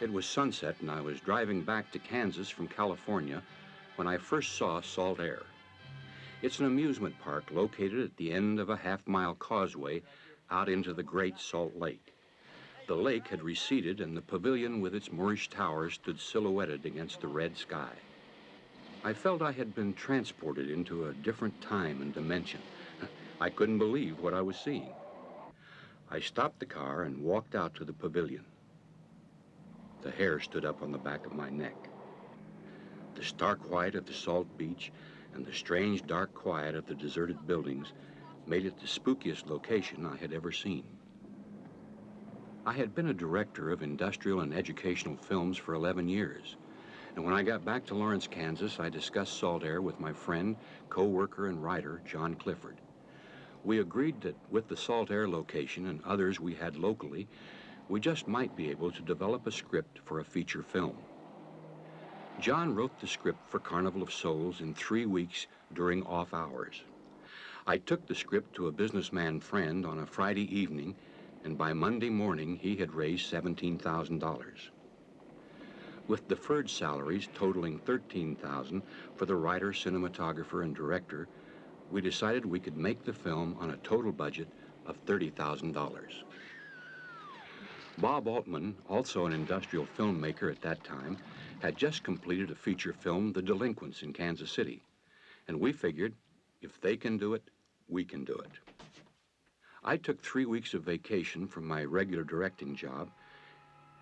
It was sunset, and I was driving back to Kansas from California when I first saw Salt Air. It's an amusement park located at the end of a half-mile causeway out into the Great Salt Lake. The lake had receded, and the pavilion with its Moorish towers stood silhouetted against the red sky. I felt I had been transported into a different time and dimension. I couldn't believe what I was seeing. I stopped the car and walked out to the pavilion. The hair stood up on the back of my neck. The stark white of the salt beach and the strange dark quiet of the deserted buildings made it the spookiest location I had ever seen. I had been a director of industrial and educational films for 11 years, and when I got back to Lawrence, Kansas, I discussed Salt Air with my friend, co-worker and writer, John Clifford. We agreed that with the Salt Air location and others we had locally, we just might be able to develop a script for a feature film. John wrote the script for Carnival of Souls in 3 weeks during off hours. I took the script to a businessman friend on a Friday evening, and by Monday morning he had raised $17,000. With deferred salaries totaling $13,000 for the writer, cinematographer, and director, we decided we could make the film on a total budget of $30,000. Bob Altman, also an industrial filmmaker at that time, had just completed a feature film, The Delinquents, in Kansas City. And we figured, if they can do it, we can do it. I took 3 weeks of vacation from my regular directing job,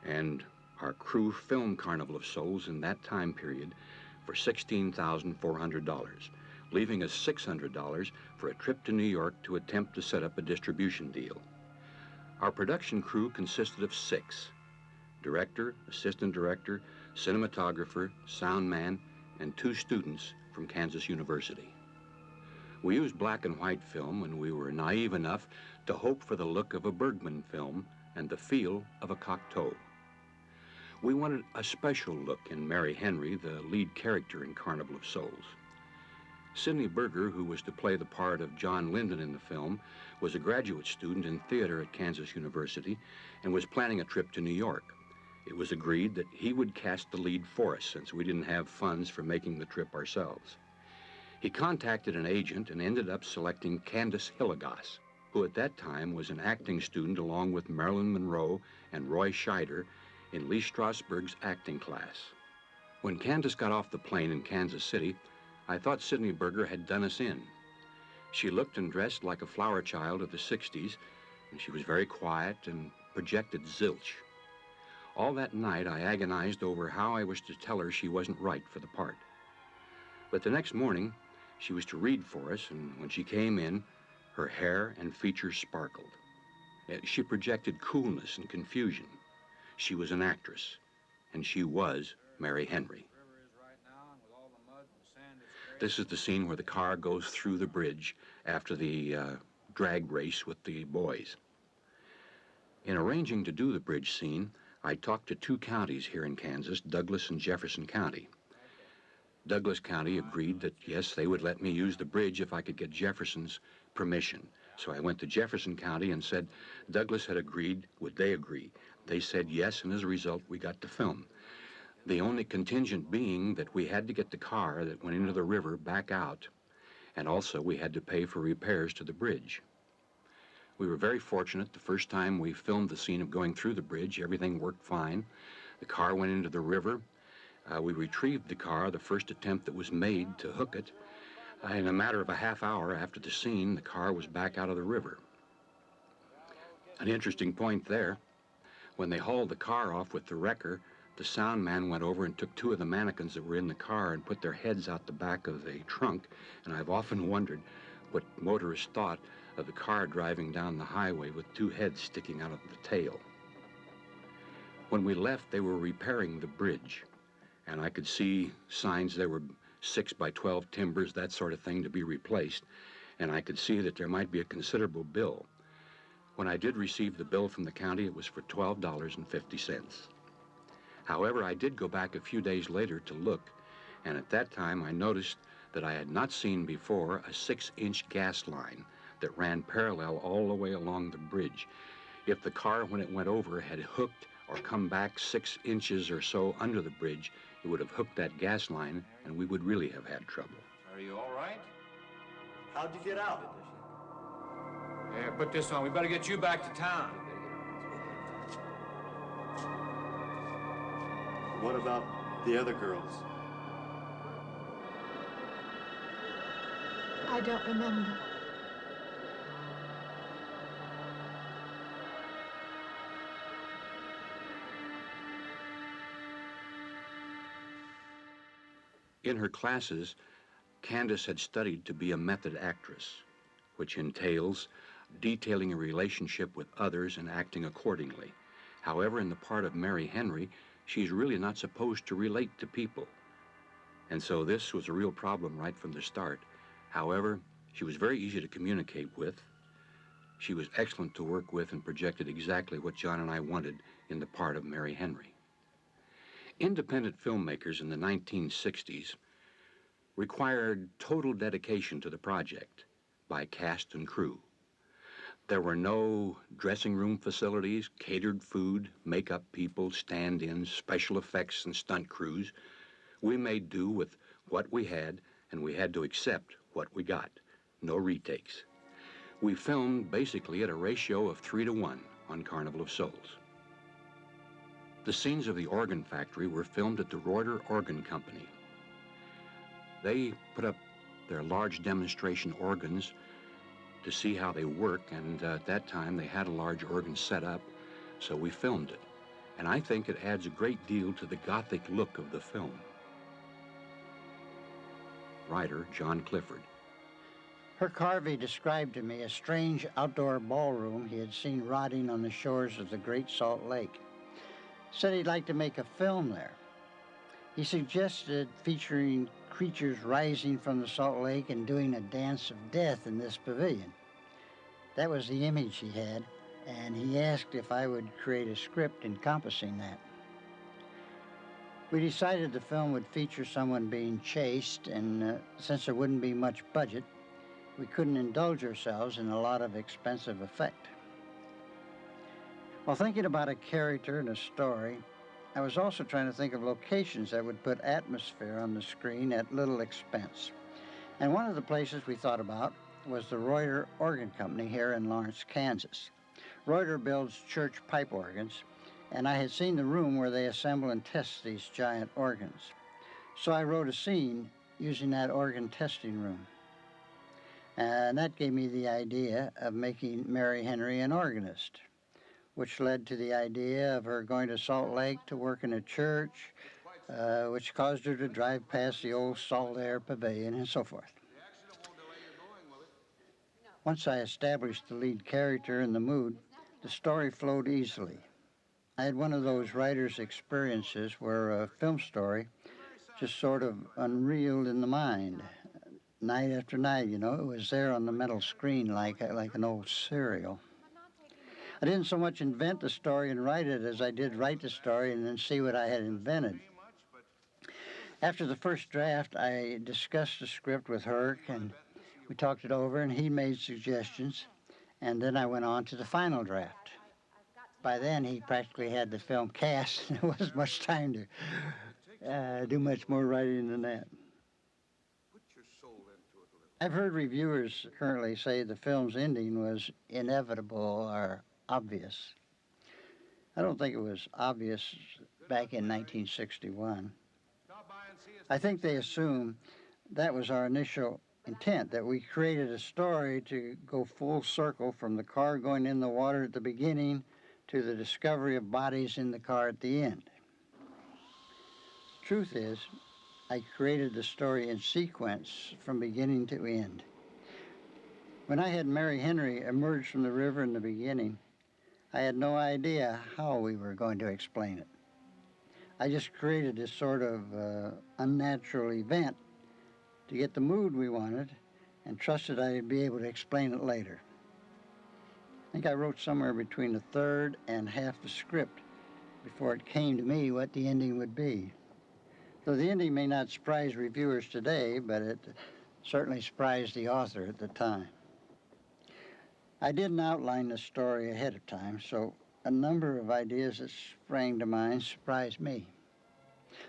and our crew filmed Carnival of Souls in that time period for $16,400, leaving us $600 for a trip to New York to attempt to set up a distribution deal. Our production crew consisted of 6: director, assistant director, cinematographer, sound man, and 2 students from Kansas University. We used black and white film, and we were naive enough to hope for the look of a Bergman film and the feel of a Cocteau. We wanted a special look in Mary Henry, the lead character in Carnival of Souls. Sidney Berger, who was to play the part of John Linden in the film, was a graduate student in theater at Kansas University and was planning a trip to New York. It was agreed that he would cast the lead for us since we didn't have funds for making the trip ourselves. He contacted an agent and ended up selecting Candace Hillegas, who at that time was an acting student along with Marilyn Monroe and Roy Scheider in Lee Strasberg's acting class. When Candace got off the plane in Kansas City, I thought Sidney Berger had done us in. She looked and dressed like a flower child of the 60s, and she was very quiet and projected zilch. All that night, I agonized over how I was to tell her she wasn't right for the part. But the next morning, she was to read for us, and when she came in, her hair and features sparkled. She projected coolness and confusion. She was an actress, and she was Mary Henry. This is the scene where the car goes through the bridge after the drag race with the boys. In arranging to do the bridge scene, I talked to 2 counties here in Kansas, Douglas and Jefferson County. Douglas County agreed that, yes, they would let me use the bridge if I could get Jefferson's permission. So I went to Jefferson County and said Douglas had agreed. Would they agree? They said yes, and as a result, we got to film. The only contingent being that we had to get the car that went into the river back out, and also we had to pay for repairs to the bridge. We were very fortunate. The first time we filmed the scene of going through the bridge, everything worked fine. The car went into the river. We retrieved the car, the first attempt that was made to hook it. In a matter of a half hour after the scene, the car was back out of the river. An interesting point there, when they hauled the car off with the wrecker, the sound man went over and took 2 of the mannequins that were in the car and put their heads out the back of the trunk, and I've often wondered what motorists thought of the car driving down the highway with 2 heads sticking out of the tail. When we left, they were repairing the bridge, and I could see signs there were 6 by 12 timbers, that sort of thing, to be replaced, and I could see that there might be a considerable bill. When I did receive the bill from the county, it was for $12.50. However, I did go back a few days later to look, and at that time I noticed that I had not seen before a 6-inch gas line that ran parallel all the way along the bridge. If the car, when it went over, had hooked or come back 6 inches or so under the bridge, it would have hooked that gas line, and we would really have had trouble. Are you all right? How'd you get out? Yeah, put this on. We better get you back to town. What about the other girls? I don't remember. In her classes, Candace had studied to be a method actress, which entails detailing a relationship with others and acting accordingly. However, in the part of Mary Henry, she's really not supposed to relate to people. And so this was a real problem right from the start. However, she was very easy to communicate with. She was excellent to work with and projected exactly what John and I wanted in the part of Mary Henry. Independent filmmakers in the 1960s required total dedication to the project by cast and crew. There were no dressing room facilities, catered food, makeup people, stand-ins, special effects, and stunt crews. We made do with what we had, and we had to accept what we got. No retakes. We filmed basically at a ratio of 3-to-1 on Carnival of Souls. The scenes of the organ factory were filmed at the Reuter Organ Company. They put up their large demonstration organs to see how they work, and at that time they had a large organ set up, so we filmed it. And I think it adds a great deal to the Gothic look of the film. Writer John Clifford. Herk Harvey described to me a strange outdoor ballroom he had seen rotting on the shores of the Great Salt Lake. Said he'd like to make a film there. He suggested featuring creatures rising from the Salt Lake and doing a dance of death in this pavilion. That was the image he had, and he asked if I would create a script encompassing that. We decided the film would feature someone being chased, and since there wouldn't be much budget, we couldn't indulge ourselves in a lot of expensive effect. While thinking about a character and a story, I was also trying to think of locations that would put atmosphere on the screen at little expense. And one of the places we thought about was the Reuter Organ Company here in Lawrence, Kansas. Reuter builds church pipe organs, and I had seen the room where they assemble and test these giant organs. So I wrote a scene using that organ testing room. And that gave me the idea of making Mary Henry an organist, which led to the idea of her going to Salt Lake to work in a church, which caused her to drive past the old Salt Air Pavilion and so forth. Once I established the lead character and the mood, the story flowed easily. I had one of those writer's experiences where a film story just sort of unreeled in the mind. Night after night, you know, it was there on the metal screen like an old serial. I didn't so much invent the story and write it as I did write the story and then see what I had invented. After the first draft, I discussed the script with Herk, and we talked it over, and he made suggestions, and then I went on to the final draft. By then, he practically had the film cast, and there wasn't much time to do much more writing than that. I've heard reviewers currently say the film's ending was inevitable or obvious. I don't think it was obvious back in 1961. I think they assume that was our initial intent, that we created a story to go full circle from the car going in the water at the beginning to the discovery of bodies in the car at the end. Truth is, I created the story in sequence from beginning to end. When I had Mary Henry emerge from the river in the beginning, I had no idea how we were going to explain it. I just created this sort of unnatural event to get the mood we wanted and trusted I'd be able to explain it later. I think I wrote somewhere between a third and half the script before it came to me what the ending would be. So the ending may not surprise reviewers today, but it certainly surprised the author at the time. I didn't outline the story ahead of time, so a number of ideas that sprang to mind surprised me.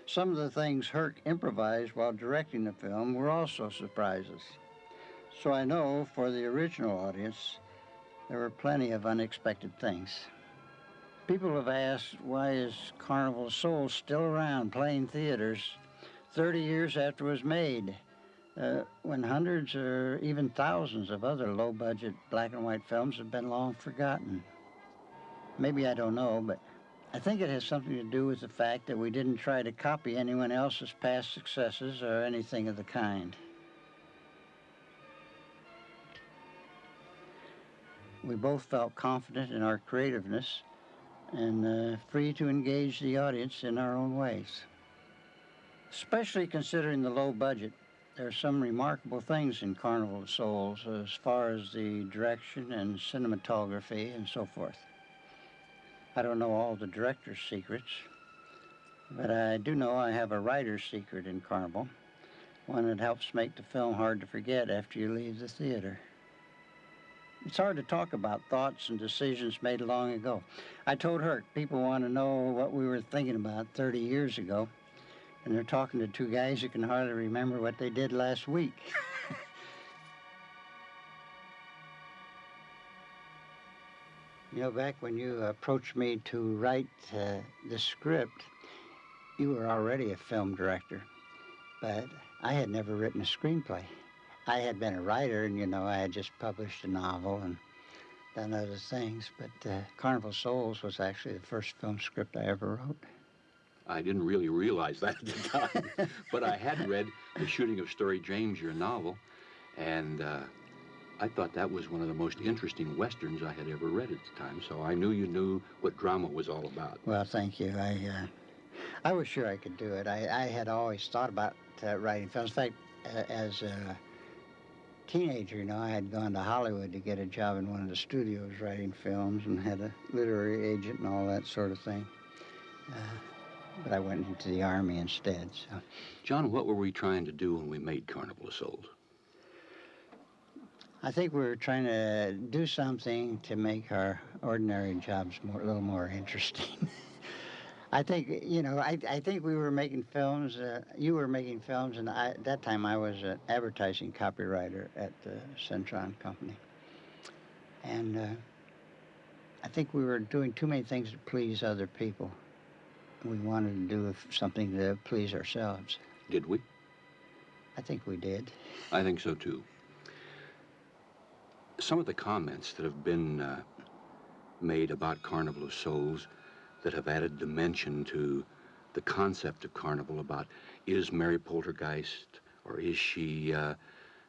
Some of the things Herk improvised while directing the film were also surprises. So I know for the original audience, there were plenty of unexpected things. People have asked, why is Carnival of Souls still around playing theaters 30 years after it was made, when hundreds or even thousands of other low-budget black and white films have been long forgotten? Maybe I don't know, but I think it has something to do with the fact that we didn't try to copy anyone else's past successes or anything of the kind. We both felt confident in our creativeness and free to engage the audience in our own ways. Especially considering the low budget, there are some remarkable things in Carnival of Souls as far as the direction and cinematography and so forth. I don't know all the director's secrets, but I do know I have a writer's secret in Carnival, one that helps make the film hard to forget after you leave the theater. It's hard to talk about thoughts and decisions made long ago. I told Herk people want to know what we were thinking about 30 years ago, and they're talking to two guys who can hardly remember what they did last week. You know, back when you approached me to write the script, you were already a film director, but I had never written a screenplay. I had been a writer, and, you know, I had just published a novel and done other things, but Carnival of Souls was actually the first film script I ever wrote. I didn't really realize that at the time, but I had read The Shooting of Story James, your novel, and I thought that was one of the most interesting Westerns I had ever read at the time, so I knew you knew what drama was all about. Well, thank you. I was sure I could do it. I had always thought about writing films. In fact, as a teenager, you know, I had gone to Hollywood to get a job in one of the studios writing films and had a literary agent and all that sort of thing. But I went into the Army instead, so. John, what were we trying to do when we made Carnival of Souls? I think we were trying to do something to make our ordinary jobs a little more interesting. I think, you know, I think we were making films, you were making films, and at that time I was an advertising copywriter at the Centron Company. And I think we were doing too many things to please other people. We wanted to do something to please ourselves. Did we? I think we did. I think so, too. Some of the comments that have been made about Carnival of Souls that have added dimension to the concept of Carnival about, is Mary Poltergeist, or is she,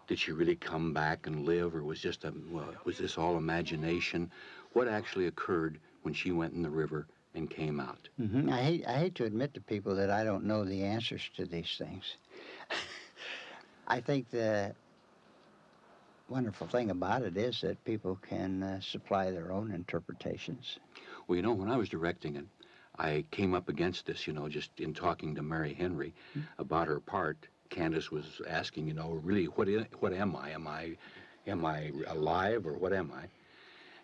did she really come back and live, or was this all imagination? What actually occurred when she went in the river and came out? Mm-hmm. I hate to admit to people that I don't know the answers to these things. I think the wonderful thing about it is that people can supply their own interpretations. Well, you know, when I was directing it, I came up against this, you know, just in talking to Mary Henry about her part. Candace was asking, you know, really, what am I? Am I alive, or what am I?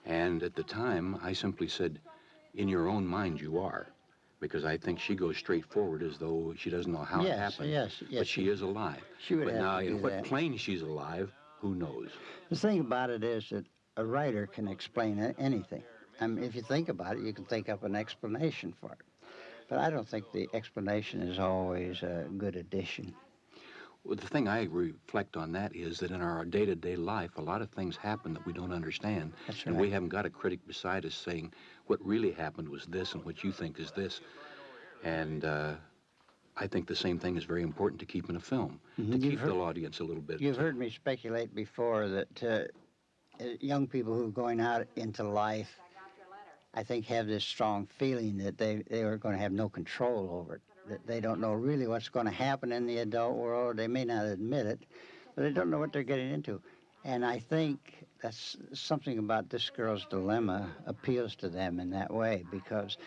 And at the time, I simply said, in your own mind, you are. Because I think she goes straight forward as though she doesn't know how it happened. Yes. But she is alive. She would but have now, to do in what that. plane she's alive, who knows? The thing about it is that a writer can explain anything. I mean, if you think about it, you can think up an explanation for it. But I don't think the explanation is always a good addition. Well, the thing I reflect on that is that in our day-to-day life, a lot of things happen that we don't understand. That's And right. we haven't got a critic beside us saying, what really happened was this, and what you think is this. And I think the same thing is very important to keep in a film, to keep the audience a little bit. You've heard me speculate before that young people who are going out into life, I think, have this strong feeling that they are going to have no control over it, that they don't know really what's going to happen in the adult world. They may not admit it, but they don't know what they're getting into. And I think that's something about this girl's dilemma appeals to them in that way, because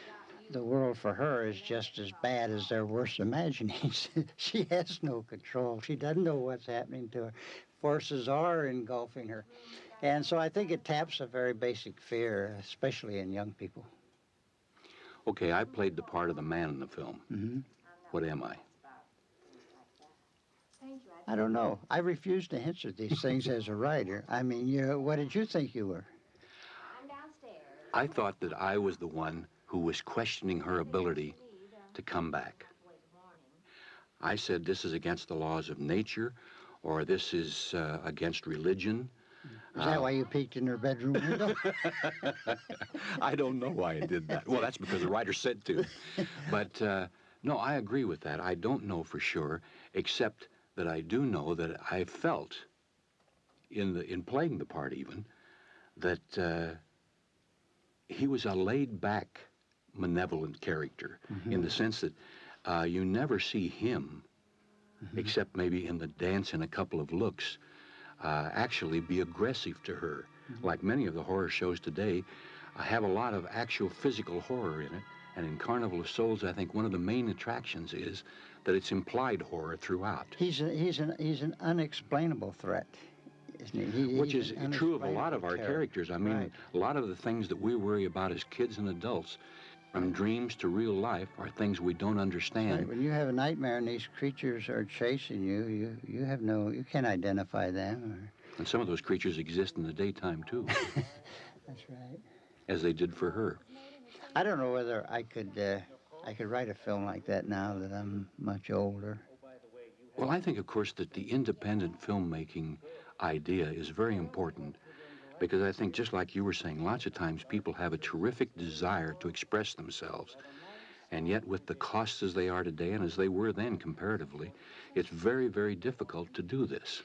the world for her is just as bad as their worst imaginings. She has no control. She doesn't know what's happening to her. Forces are engulfing her. And so I think it taps a very basic fear, especially in young people. Okay, I played the part of the man in the film. Mm-hmm. What am I? I don't know. I refuse to answer these things as a writer. I mean, what did you think you were? I thought that I was the one who was questioning her ability to come back. I said this is against the laws of nature, or this is against religion. Is that why you peeked in her bedroom window? I don't know why I did that. Well, that's because the writer said to. But no, I agree with that. I don't know for sure, except that I do know that I felt in playing the part even that he was a laid-back, malevolent character in the sense that you never see him, except maybe in the dance and a couple of looks, actually be aggressive to her. Like many of the horror shows today, have a lot of actual physical horror in it. And in Carnival of Souls, I think one of the main attractions is that it's implied horror throughout. He's an unexplainable threat, isn't he? Which is true of a lot of our characters. I mean, right. A lot of the things that we worry about as kids and adults, from dreams to real life, are things we don't understand. Right. When you have a nightmare and these creatures are chasing you, you can't identify them. And some of those creatures exist in the daytime, too. That's right. As they did for her. I don't know whether I could write a film like that now that I'm much older. Well, I think, of course, that the independent filmmaking idea is very important because I think, just like you were saying, lots of times people have a terrific desire to express themselves. And yet, with the costs as they are today and as they were then comparatively, it's very, very difficult to do this.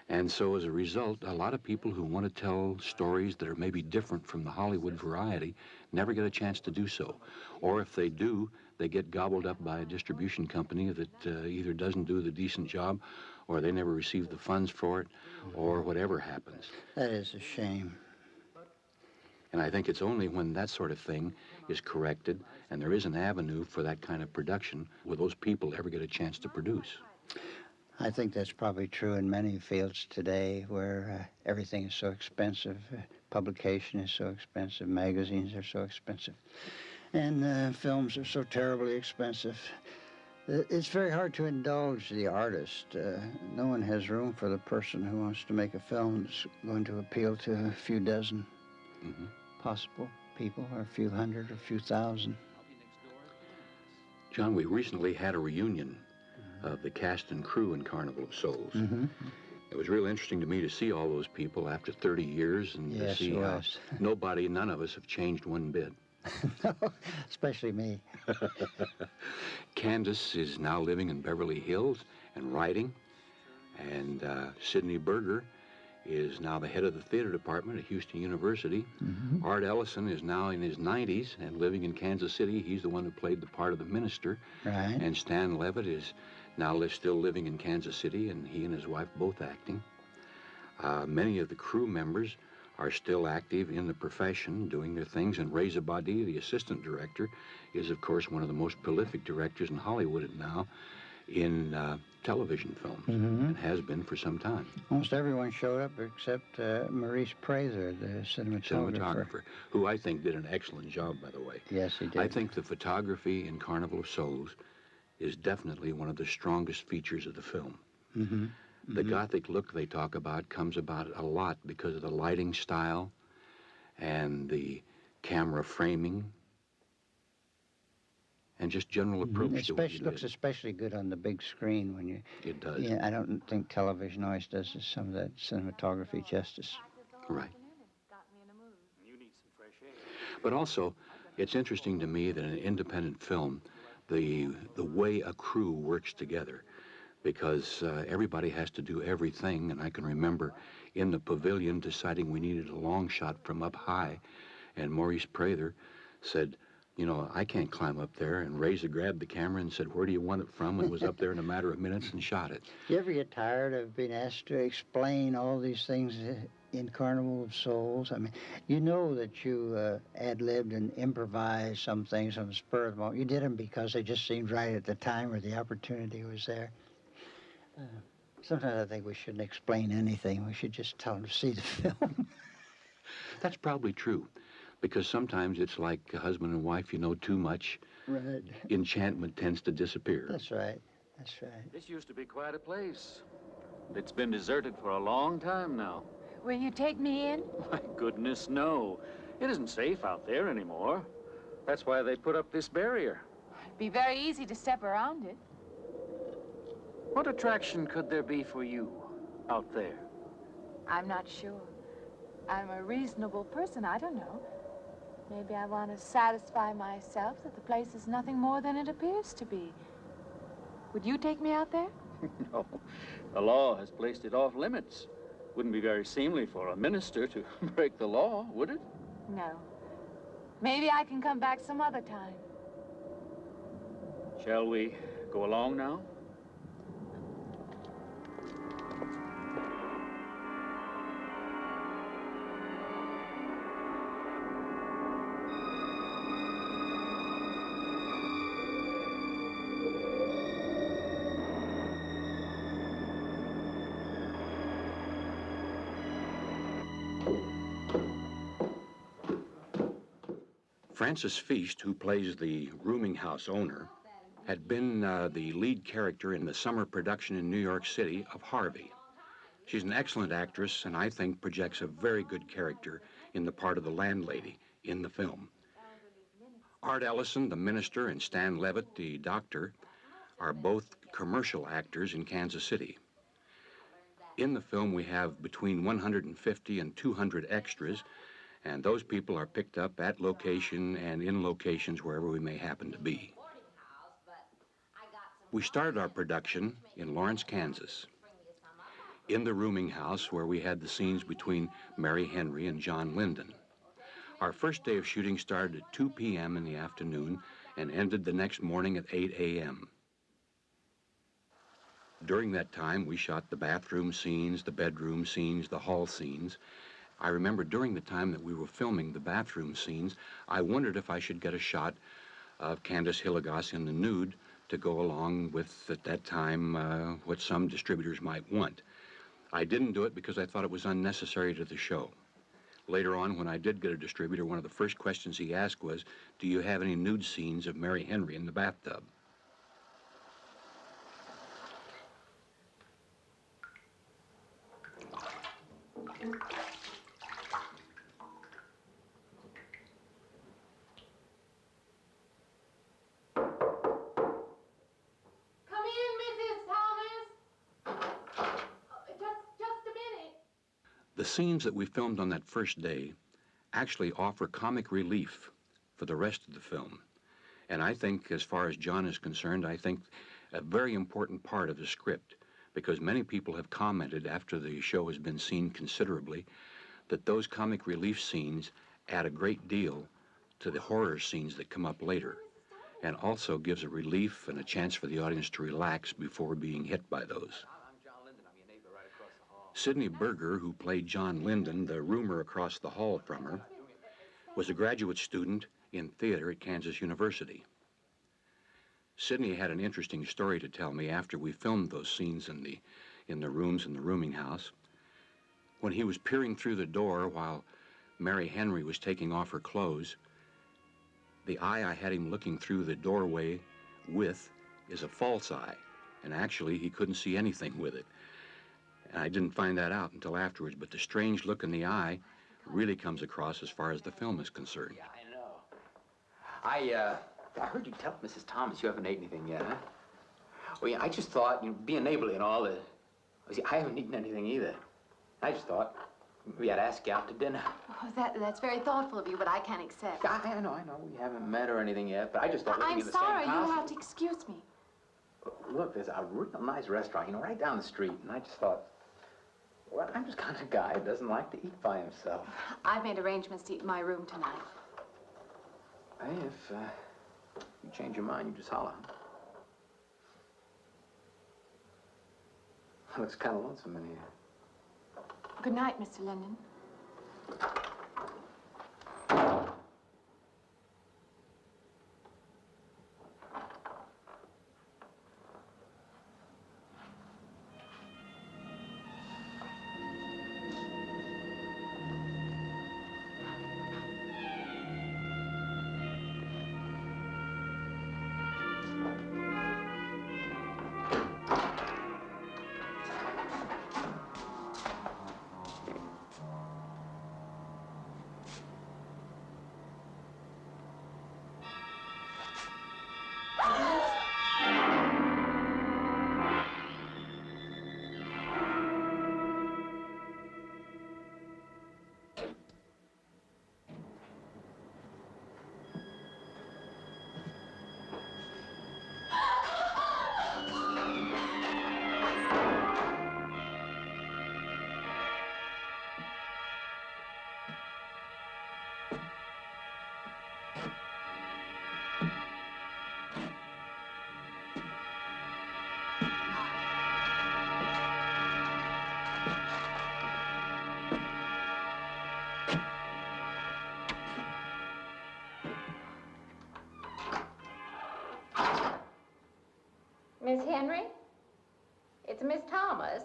And so as a result, a lot of people who want to tell stories that are maybe different from the Hollywood variety never get a chance to do so. Or if they do, they get gobbled up by a distribution company that either doesn't do the decent job, or they never receive the funds for it, or whatever happens. That is a shame. And I think it's only when that sort of thing is corrected and there is an avenue for that kind of production will those people ever get a chance to produce. I think that's probably true in many fields today where everything is so expensive. Publication is so expensive. Magazines are so expensive. And films are so terribly expensive. It's very hard to indulge the artist. No one has room for the person who wants to make a film that's going to appeal to a few dozen possible people, or a few hundred, or a few thousand. John, we recently had a reunion of the cast and crew in Carnival of Souls. It was real interesting to me to see all those people after 30 years and to see how none of us have changed one bit. No, especially me. Candace is now living in Beverly Hills and writing, and Sidney Berger is now the head of the theater department at Houston University. Art Ellison is now in his 90s and living in Kansas City. He's the one who played the part of the minister. Right. And Stan Levitt is now still living in Kansas City, and he and his wife both acting. Many of the crew members are still active in the profession, doing their things, and Ray Zabadi, the assistant director, is, of course, one of the most prolific directors in Hollywood now in television films, and has been for some time. Almost everyone showed up except Maurice Prather, the cinematographer, who I think did an excellent job, by the way. Yes, he did. I think the photography in Carnival of Souls is definitely one of the strongest features of the film. The Gothic look they talk about comes about a lot because of the lighting style and the camera framing and just general approach to what you did. It looks especially good on the big screen when you... It does. Yeah, I don't think television always does some of that cinematography justice. Right. But also, it's interesting to me that in an independent film, the way a crew works together, because everybody has to do everything, and I can remember in the pavilion deciding we needed a long shot from up high, and Maurice Prather said, you know, I can't climb up there, and Reza grabbed the camera and said, where do you want it from, and was up there in a matter of minutes and shot it. You ever get tired of being asked to explain all these things in Carnival of Souls? I mean, you know that you ad-libbed and improvised some things on the spur of the moment. You did them because they just seemed right at the time or the opportunity was there. Sometimes I think we shouldn't explain anything. We should just tell them to see the film. That's probably true, because sometimes it's like a husband and wife, you know too much. Right. Enchantment tends to disappear. That's right. That's right. This used to be quite a place. It's been deserted for a long time now. Will you take me in? My goodness, no. It isn't safe out there anymore. That's why they put up this barrier. It'd be very easy to step around it. What attraction could there be for you out there? I'm not sure. I'm a reasonable person. I don't know. Maybe I want to satisfy myself that the place is nothing more than it appears to be. Would you take me out there? No. The law has placed it off limits. Wouldn't be very seemly for a minister to break the law, would it? No. Maybe I can come back some other time. Shall we go along now? Francis Feast, who plays the rooming house owner, had been the lead character in the summer production in New York City of Harvey. She's an excellent actress and I think projects a very good character in the part of the landlady in the film. Art Ellison, the minister, and Stan Levitt, the doctor, are both commercial actors in Kansas City. In the film, we have between 150 and 200 extras, and those people are picked up at location and in locations wherever we may happen to be. We started our production in Lawrence, Kansas, in the rooming house where we had the scenes between Mary Henry and John Linden. Our first day of shooting started at 2 p.m. in the afternoon and ended the next morning at 8 a.m. During that time, we shot the bathroom scenes, the bedroom scenes, the hall scenes. I remember during the time that we were filming the bathroom scenes, I wondered if I should get a shot of Candace Hillegas in the nude to go along with, at that time, what some distributors might want. I didn't do it because I thought it was unnecessary to the show. Later on, when I did get a distributor, one of the first questions he asked was, "Do you have any nude scenes of Mary Henry in the bathtub?" The scenes that we filmed on that first day actually offer comic relief for the rest of the film. And I think, as far as John is concerned, I think a very important part of the script, because many people have commented after the show has been seen considerably, that those comic relief scenes add a great deal to the horror scenes that come up later, and also gives a relief and a chance for the audience to relax before being hit by those. Sidney Berger, who played John Linden, the roomer across the hall from her, was a graduate student in theater at Kansas University. Sidney had an interesting story to tell me after we filmed those scenes in the rooms in the rooming house. When he was peering through the door while Mary Henry was taking off her clothes, the eye I had him looking through the doorway with is a false eye, and actually he couldn't see anything with it. And I didn't find that out until afterwards, but the strange look in the eye really comes across as far as the film is concerned. Yeah, I know. I heard you tell Mrs. Thomas you haven't ate anything yet, huh? Well, yeah, I just thought, being neighborly and all, I haven't eaten anything either. I just thought we had to ask you out to dinner. Oh, that's very thoughtful of you, but I can't accept. I know. We haven't met or anything yet, but I just thought living in the same sorry, house... you'll have to excuse me. Look, there's a real nice restaurant, right down the street, and I just thought, well, I'm just kind of a guy who doesn't like to eat by himself. I've made arrangements to eat in my room tonight. Hey, if you change your mind, you just holler. Looks kind of lonesome in here. Good night, Mr. Linden. Miss Henry? It's Miss Thomas.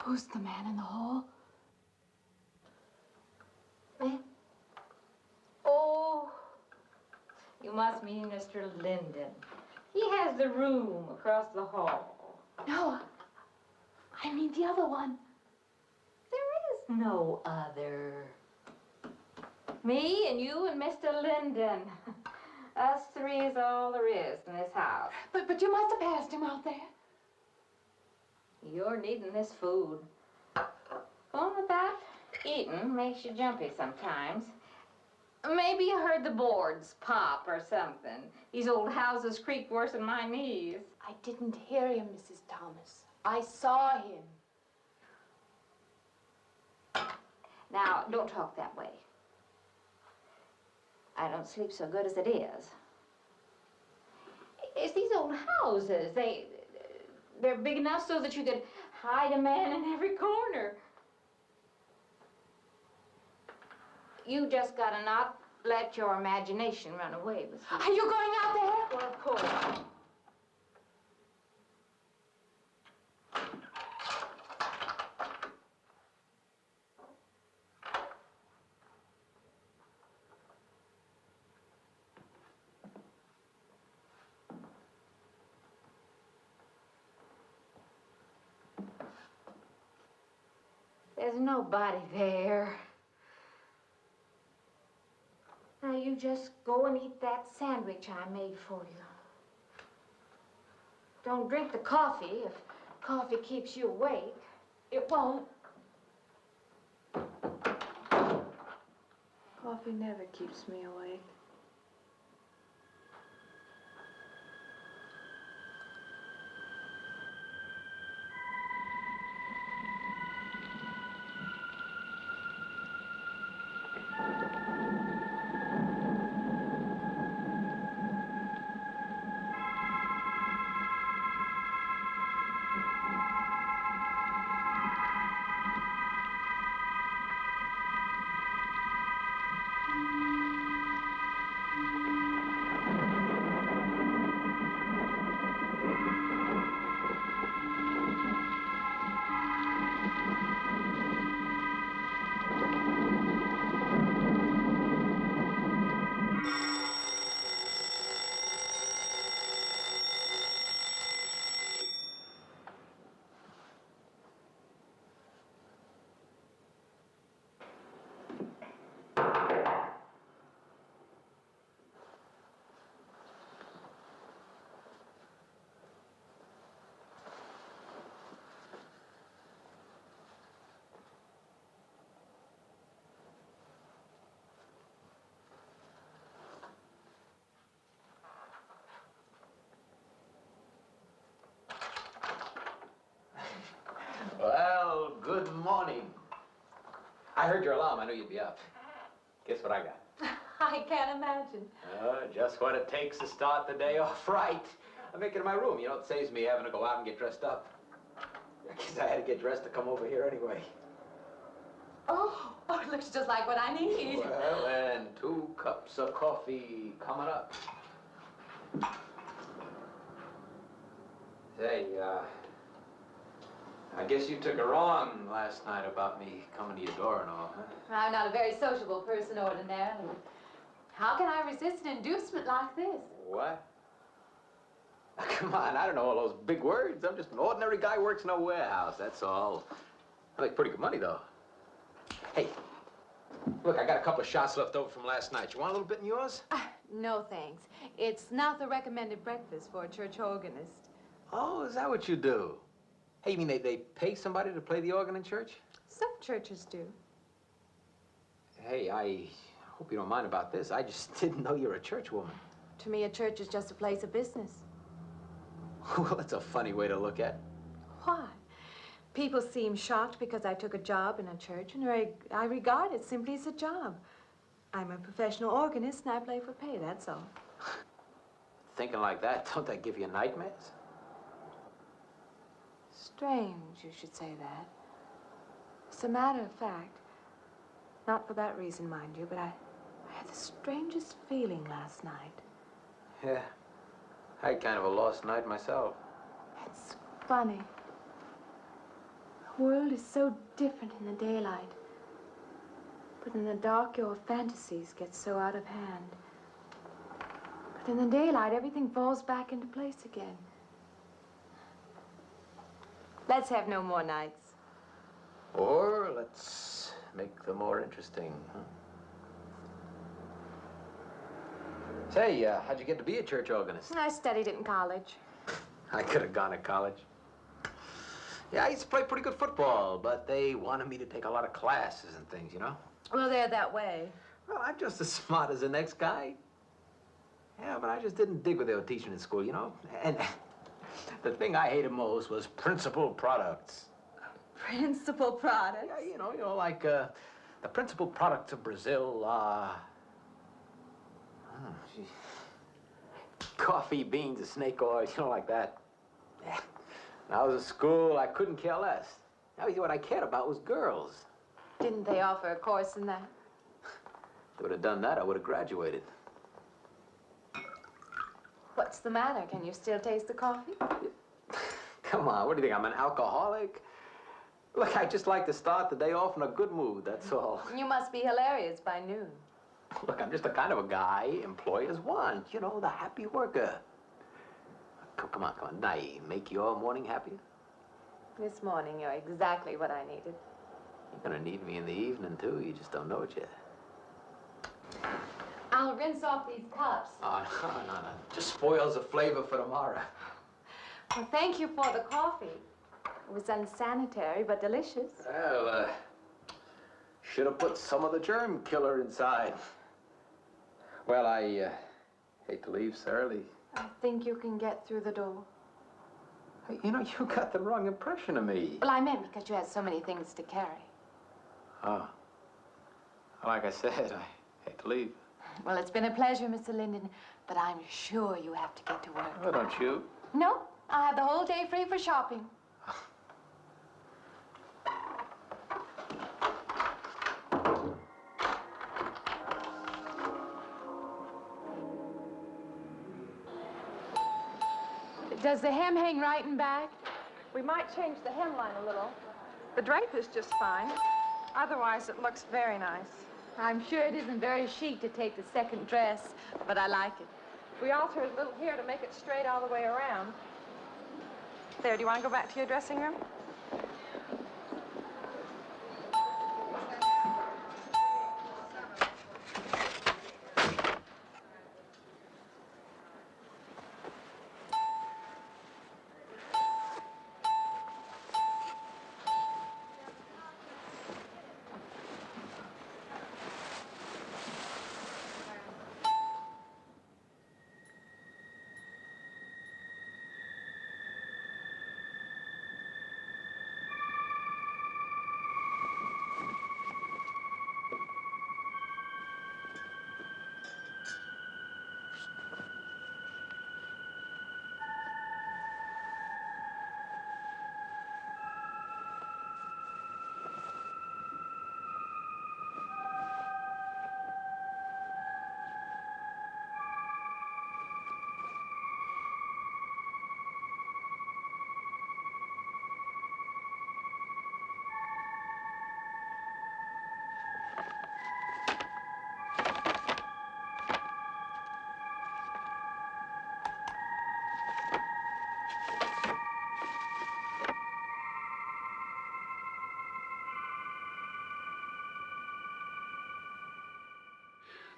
Who's the man in the hall? Me? Oh, you must mean Mr. Linden. He has the room across the hall. No, I mean the other one. There is no other. Me and you and Mr. Linden. Us three is all there is in this house. But you must have passed him out there. You're needing this food. Going without eating makes you jumpy sometimes. Maybe you heard the boards pop or something. These old houses creak worse than my knees. I didn't hear him, Mrs. Thomas. I saw him. Now, don't talk that way. I don't sleep so good as it is. It's these old houses. They're big enough so that you could hide a man in every corner. You just gotta not let your imagination run away with you. Are you going out there? Well, of course. There's nobody there. Now you just go and eat that sandwich I made for you. Don't drink the coffee. If coffee keeps you awake, It won't. Coffee never keeps me awake. Well, good morning. I heard your alarm. I knew you'd be up. Guess what I got? I can't imagine. Just what it takes to start the day off right. I make it in my room. You know, it saves me having to go out and get dressed up. I guess I had to get dressed to come over here anyway. Oh, it looks just like what I need. Well, and 2 cups of coffee coming up. Say, I guess you took her on last night about me coming to your door and all, huh? I'm not a very sociable person ordinarily. How can I resist an inducement like this? What? Come on, I don't know all those big words. I'm just an ordinary guy who works in a warehouse, that's all. I make pretty good money, though. Hey, look, I got a couple of shots left over from last night. You want a little bit in yours? No, thanks. It's not the recommended breakfast for a church organist. Oh, is that what you do? Hey, you mean they pay somebody to play the organ in church? Some churches do. Hey, I hope you don't mind about this. I just didn't know you're a church woman. To me, a church is just a place of business. Well, that's a funny way to look at it. Why? People seem shocked because I took a job in a church, and I regard it simply as a job. I'm a professional organist, and I play for pay, that's all. Thinking like that, don't that give you nightmares? Strange you should say that. As a matter of fact, not for that reason, mind you, but I had the strangest feeling last night. Yeah, I had kind of a lost night myself. It's funny. The world is so different in the daylight. But in the dark, your fantasies get so out of hand. But in the daylight, everything falls back into place again. Let's have no more nights. Or let's make them more interesting, huh? Say, how'd you get to be a church organist? I studied it in college. I could have gone to college. Yeah, I used to play pretty good football, but they wanted me to take a lot of classes and things, you know? Well, they're that way. Well, I'm just as smart as the next guy. Yeah, but I just didn't dig what they were teaching in school, you know? And the thing I hated most was principal products. Principal products? Yeah, you know, like the principal products of Brazil are... coffee, beans, snake oil, you know, like that. Yeah. When I was at school, I couldn't care less. Now, what I cared about was girls. Didn't they offer a course in that? If they would have done that, I would have graduated. What's the matter? Can you still taste the coffee? Come on, what do you think, I'm an alcoholic? Look, I just like to start the day off in a good mood, that's all. You must be hilarious by noon. Look, I'm just the kind of a guy employers want, you know, the happy worker. Come on, now, make your morning happier? This morning, you're exactly what I needed. You're gonna need me in the evening, too. You just don't know it yet. I'll rinse off these cups. Oh, no. Just spoils the flavor for tomorrow. Well, thank you for the coffee. It was unsanitary, but delicious. Well, should have put some of the germ killer inside. Well, I hate to leave so early. I think you can get through the door. Hey, you know, you got the wrong impression of me. Well, I meant because you had so many things to carry. Oh. Like I said, I hate to leave. Well, it's been a pleasure, Mr. Linden, but I'm sure you have to get to work. Oh, don't you? No, I'll have the whole day free for shopping. Does the hem hang right and back? We might change the hemline a little. The drape is just fine. Otherwise, it looks very nice. I'm sure it isn't very chic to take the second dress, but I like it. We altered a little here to make it straight all the way around. There, do you want to go back to your dressing room?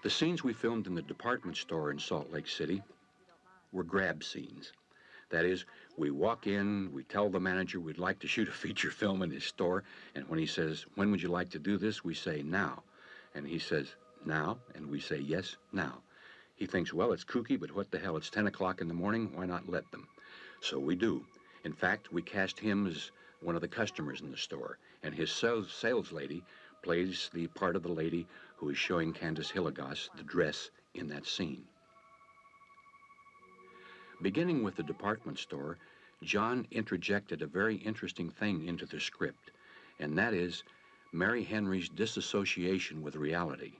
The scenes we filmed in the department store in Salt Lake City were grab scenes. That is, we walk in, we tell the manager we'd like to shoot a feature film in his store, and when he says, "When would you like to do this?" we say, "Now." And he says, "Now?" And we say, "Yes, now." He thinks, well, it's kooky, but what the hell, it's 10 o'clock in the morning, why not let them? So we do. In fact, we cast him as one of the customers in the store, and his sales lady plays the part of the lady who is showing Candace Hilligoss the dress in that scene. Beginning with the department store, John interjected a very interesting thing into the script, and that is Mary Henry's disassociation with reality.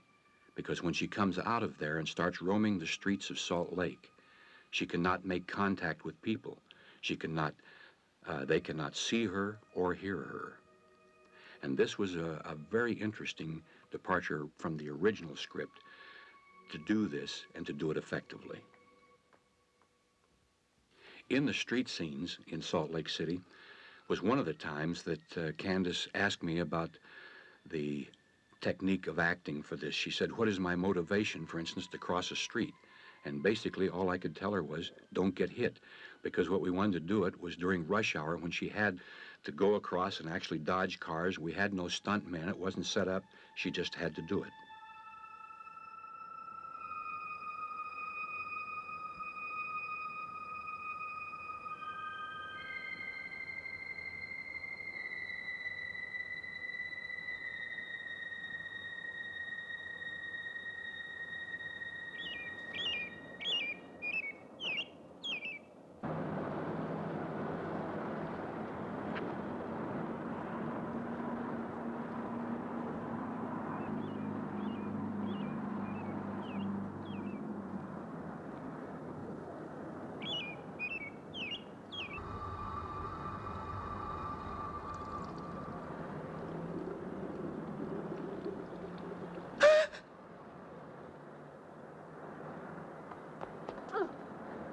Because when she comes out of there and starts roaming the streets of Salt Lake, she cannot make contact with people. They cannot see her or hear her. And this was a very interesting departure from the original script to do this and to do it effectively. In the street scenes in Salt Lake City was one of the times that Candace asked me about the technique of acting for this. She said, what is my motivation, for instance, to cross a street? And basically all I could tell her was, don't get hit. Because what we wanted to do it was during rush hour when she had to go across and actually dodge cars. We had no stuntman. It wasn't set up. She just had to do it.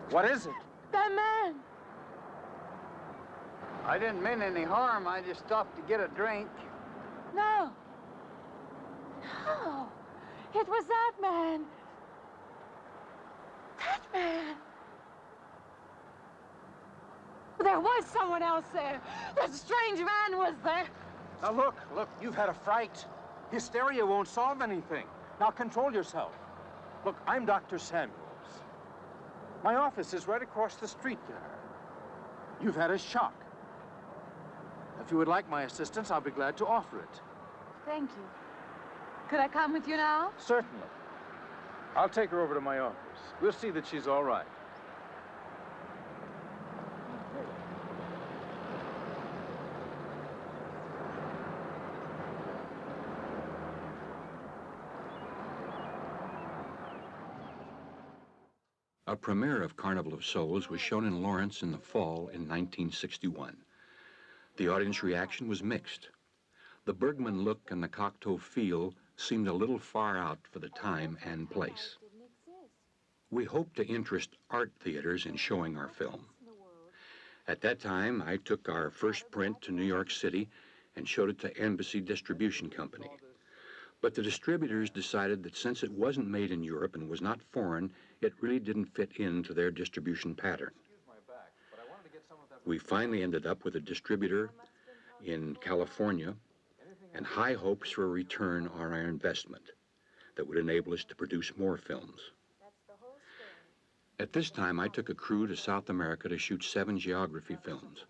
What is it? That man! I didn't mean any harm. I just stopped to get a drink. No. No. It was that man. That man. There was someone else there. That strange man was there. Now look, you've had a fright. Hysteria won't solve anything. Now control yourself. Look, I'm Dr. Samuels. My office is right across the street there. You've had a shock. If you would like my assistance, I'll be glad to offer it. Thank you. Could I come with you now? Certainly. I'll take her over to my office. We'll see that she's all right. A premiere of Carnival of Souls was shown in Lawrence in the fall in 1961. The audience reaction was mixed. The Bergman look and the Cocteau feel seemed a little far out for the time and place. We hoped to interest art theaters in showing our film. At that time, I took our first print to New York City and showed it to Embassy Distribution Company. But the distributors decided that since it wasn't made in Europe and was not foreign, it really didn't fit into their distribution pattern. We finally ended up with a distributor in California and high hopes for a return on our investment that would enable us to produce more films. At this time, I took a crew to South America to shoot 7 geography films.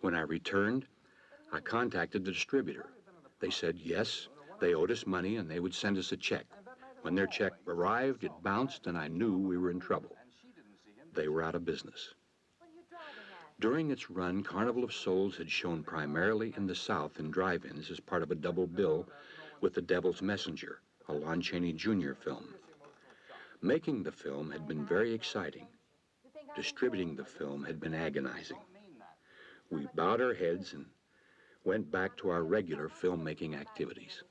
When I returned, I contacted the distributor. They said yes, they owed us money and they would send us a check. When their check arrived, it bounced and I knew we were in trouble. They were out of business. During its run, Carnival of Souls had shown primarily in the South in drive-ins as part of a double bill with The Devil's Messenger, a Lon Chaney Jr. film. Making the film had been very exciting. Distributing the film had been agonizing. We bowed our heads and went back to our regular filmmaking activities.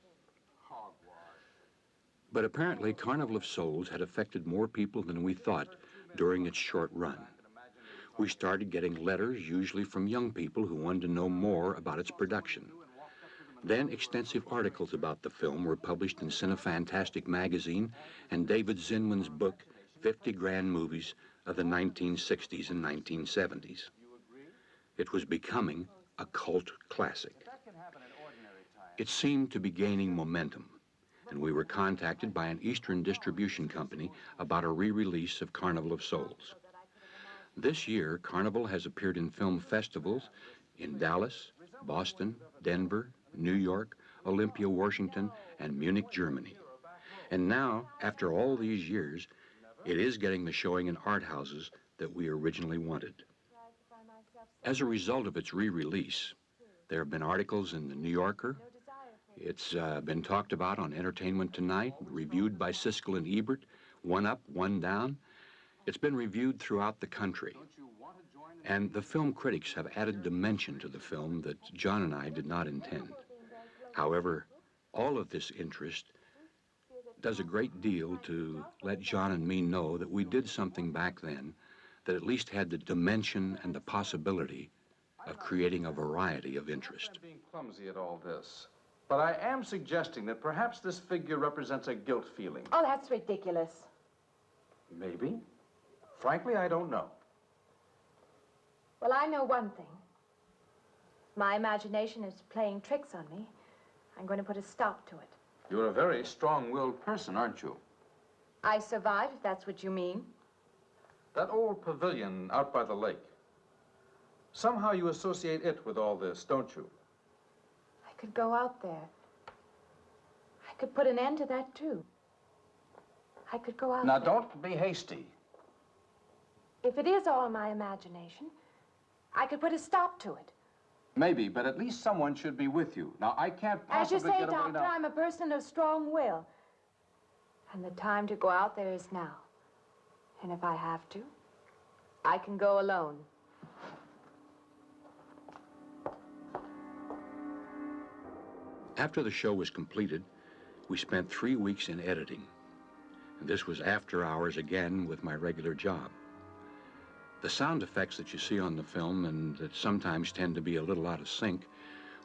But apparently, Carnival of Souls had affected more people than we thought during its short run. We started getting letters, usually from young people who wanted to know more about its production. Then extensive articles about the film were published in Cinefantastic magazine and David Zinman's book, 50 Grand Movies of the 1960s and 1970s. It was becoming a cult classic. It seemed to be gaining momentum, and we were contacted by an Eastern distribution company about a re-release of Carnival of Souls. This year, Carnival has appeared in film festivals in Dallas, Boston, Denver, New York, Olympia, Washington, and Munich, Germany. And now, after all these years, it is getting the showing in art houses that we originally wanted. As a result of its re-release, there have been articles in the New Yorker. It's been talked about on Entertainment Tonight, reviewed by Siskel and Ebert, one up, one down. It's been reviewed throughout the country. And the film critics have added dimension to the film that John and I did not intend. However, all of this interest does a great deal to let John and me know that we did something back then that at least had the dimension and the possibility of creating a variety of interest. I'm being clumsy at all this, but I am suggesting that perhaps this figure represents a guilt feeling. Oh, that's ridiculous. Maybe. Frankly, I don't know. Well, I know one thing. My imagination is playing tricks on me. I'm going to put a stop to it. You're a very strong-willed person, aren't you? I survived, if that's what you mean. That old pavilion out by the lake. Somehow you associate it with all this, don't you? I could go out there. I could put an end to that, too. I could go out Now, there. don't be hasty. If it is all my imagination, I could put a stop to it. Maybe, but at least someone should be with you. Now, I can't As you possibly say, get away Doctor, now. I'm a person of strong will. And the time to go out there is now. And if I have to, I can go alone. After the show was completed, we spent 3 weeks in editing. And this was after hours again with my regular job. The sound effects that you see on the film, and that sometimes tend to be a little out of sync,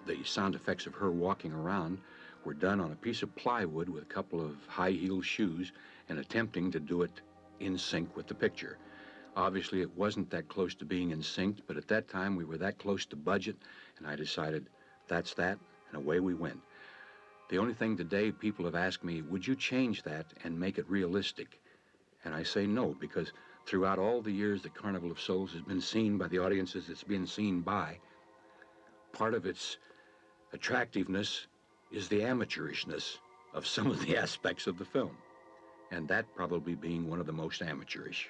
the sound effects of her walking around, were done on a piece of plywood with a couple of high-heeled shoes and attempting to do it in sync with the picture. Obviously, it wasn't that close to being in sync, but at that time we were that close to budget, and I decided that's that, and away we went. The only thing today people have asked me, would you change that and make it realistic? And I say no, because throughout all the years that Carnival of Souls has been seen by the audiences it's been seen by, part of its attractiveness is the amateurishness of some of the aspects of the film, and that probably being one of the most amateurish.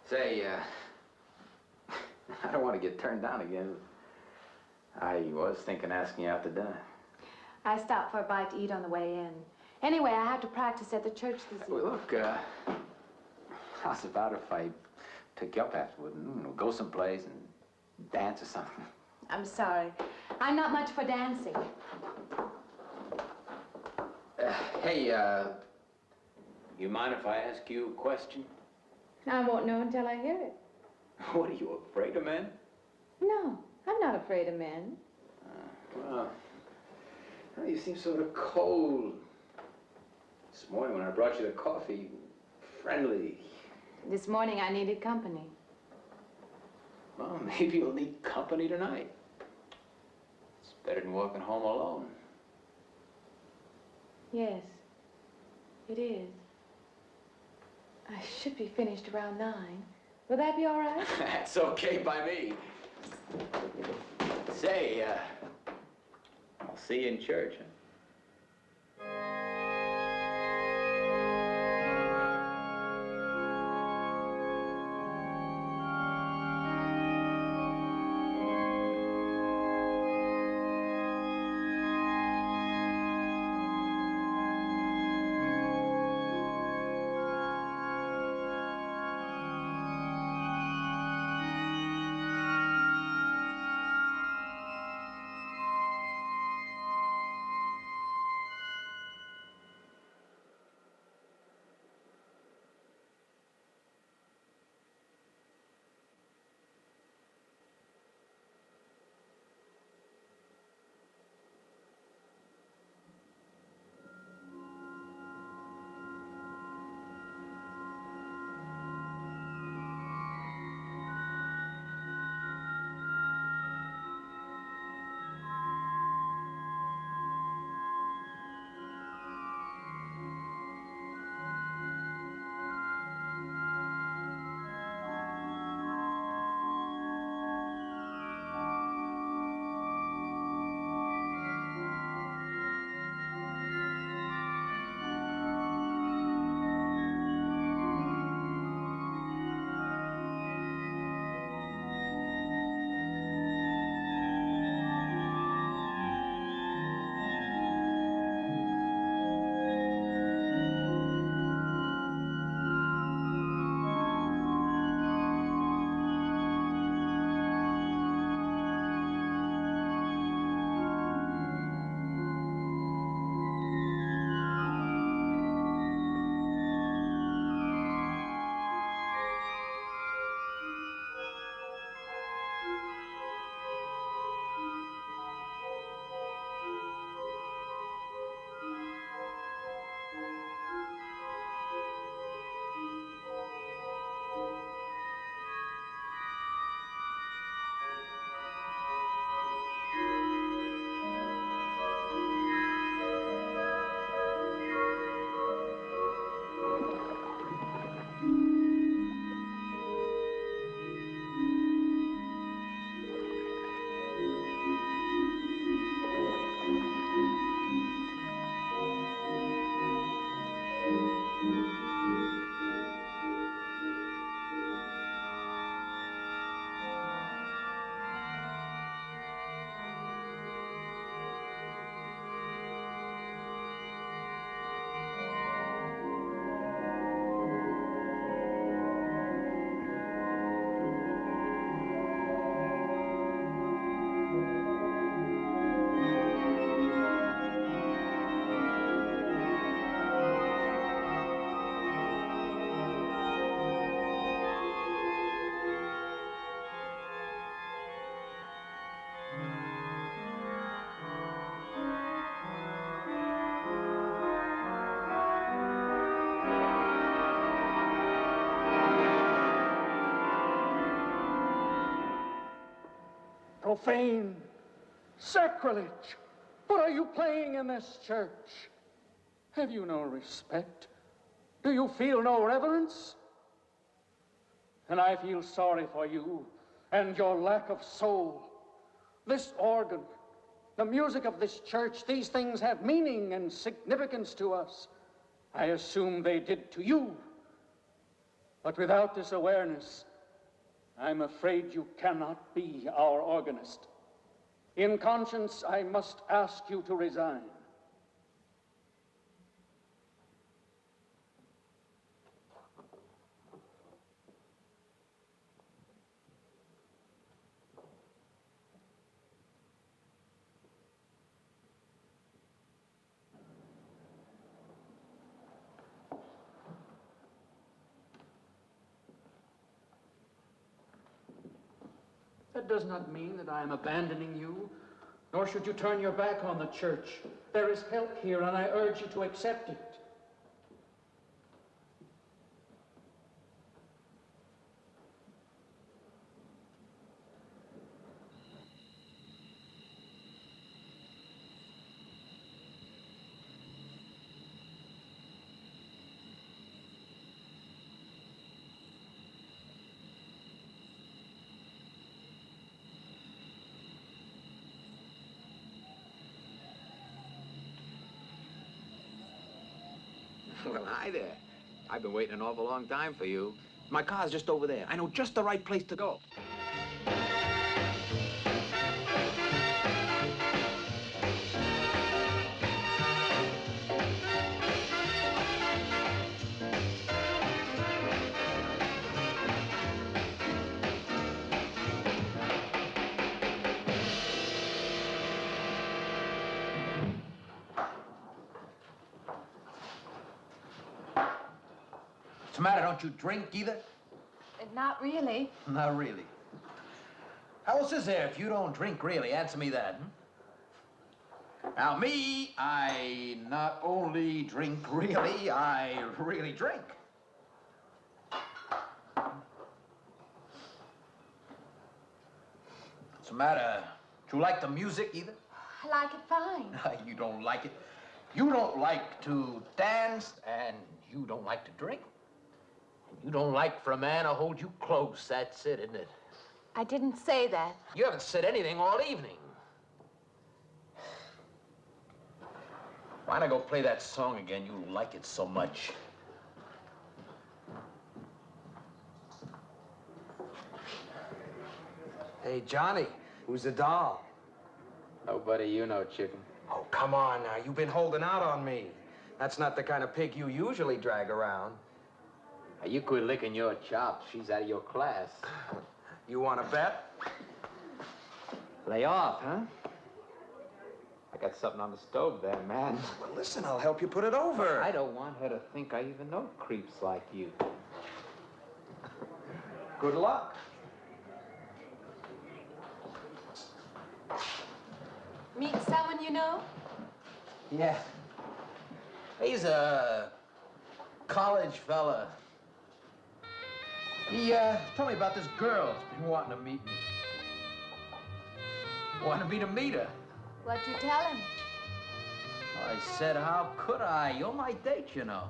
Say, I don't want to get turned down again. I was thinking asking you out to dinner. I stopped for a bite to eat on the way in. Anyway, I have to practice at the church this evening. Well, look, how's about if I took you up afterward and go someplace and dance or something? I'm sorry. I'm not much for dancing. Hey, you mind if I ask you a question? I won't know until I hear it. What, are you afraid of men? No, I'm not afraid of men. Well, you seem sort of cold. This morning when I brought you the coffee, friendly. This morning I needed company. Well, maybe you'll need company tonight. It's better than walking home alone. Yes, it is. I should be finished around 9. Will that be all right? That's okay by me. Say, I'll see you in church, huh? Profane, sacrilege. What are you playing in this church? Have you no respect? Do you feel no reverence? And I feel sorry for you and your lack of soul. This organ, the music of this church, these things have meaning and significance to us. I assume they did to you. But without this awareness, I'm afraid you cannot be our organist. In conscience, I must ask you to resign. That does not mean that I am abandoning you, nor should you turn your back on the church. There is help here, and I urge you to accept it. Well, hi there. I've been waiting an awful long time for you. My car's just over there. I know just the right place to go. What's the matter? Don't you drink either? Not really. Not really. How else is there if you don't drink really? Answer me that. Now, me, I not only drink really, I really drink. What's the matter? Do you like the music either? I like it fine. You don't like it. You don't like to dance, and you don't like to drink. You don't like for a man to hold you close. That's it, isn't it? I didn't say that. You haven't said anything all evening. Why not go play that song again? You like it so much. Hey, Johnny, who's the doll? Nobody you know, chicken. Oh, come on now. You've been holding out on me. That's not the kind of pig you usually drag around. Hey, you quit licking your chops. She's out of your class. You want to bet? Lay off, huh? I got something on the stove there, man. Well, listen, I'll help you put it over. I don't want her to think I even know creeps like you. Good luck. Meet someone you know? Yeah. He's a college fella. He told me about this girl who's been wanting to meet me. Wanted me to meet her. What'd you tell him? I said, how could I? You're my date, you know.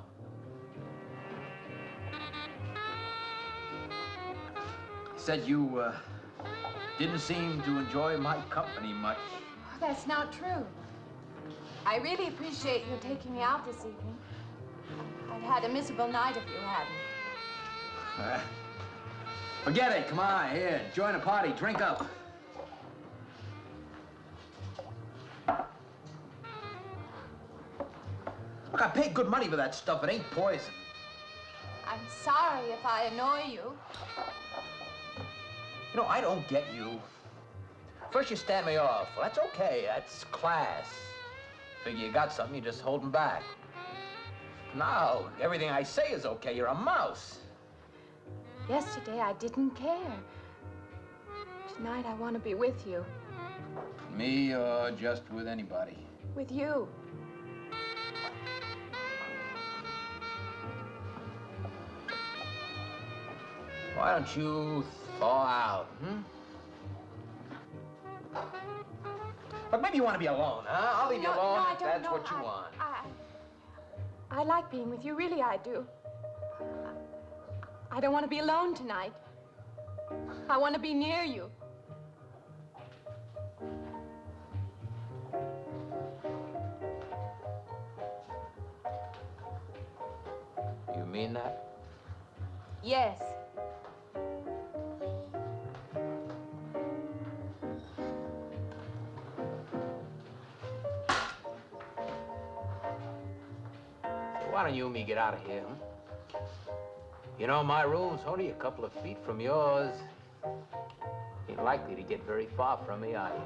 He said you didn't seem to enjoy my company much. Oh, that's not true. I really appreciate you taking me out this evening. I'd had a miserable night if you hadn't. Forget it. Come on, here. Join the party. Drink up. Look, I paid good money for that stuff. It ain't poison. I'm sorry if I annoy you. You know, I don't get you. First you stand me off. Well, that's okay. That's class. Figure you got something, you just hold 'em back. Now, everything I say is okay. You're a mouse. Yesterday, I didn't care. Tonight, I want to be with you. Me or just with anybody? With you. Why don't you thaw out, Look, maybe you want to be alone, huh? I'll leave you alone if that's what you want. I like being with you, really I do. I don't want to be alone tonight. I want to be near you. You mean that? Yes. Why don't you and me get out of here, huh? You know, my room's only a couple of feet from yours. Ain't likely to get very far from me, are you?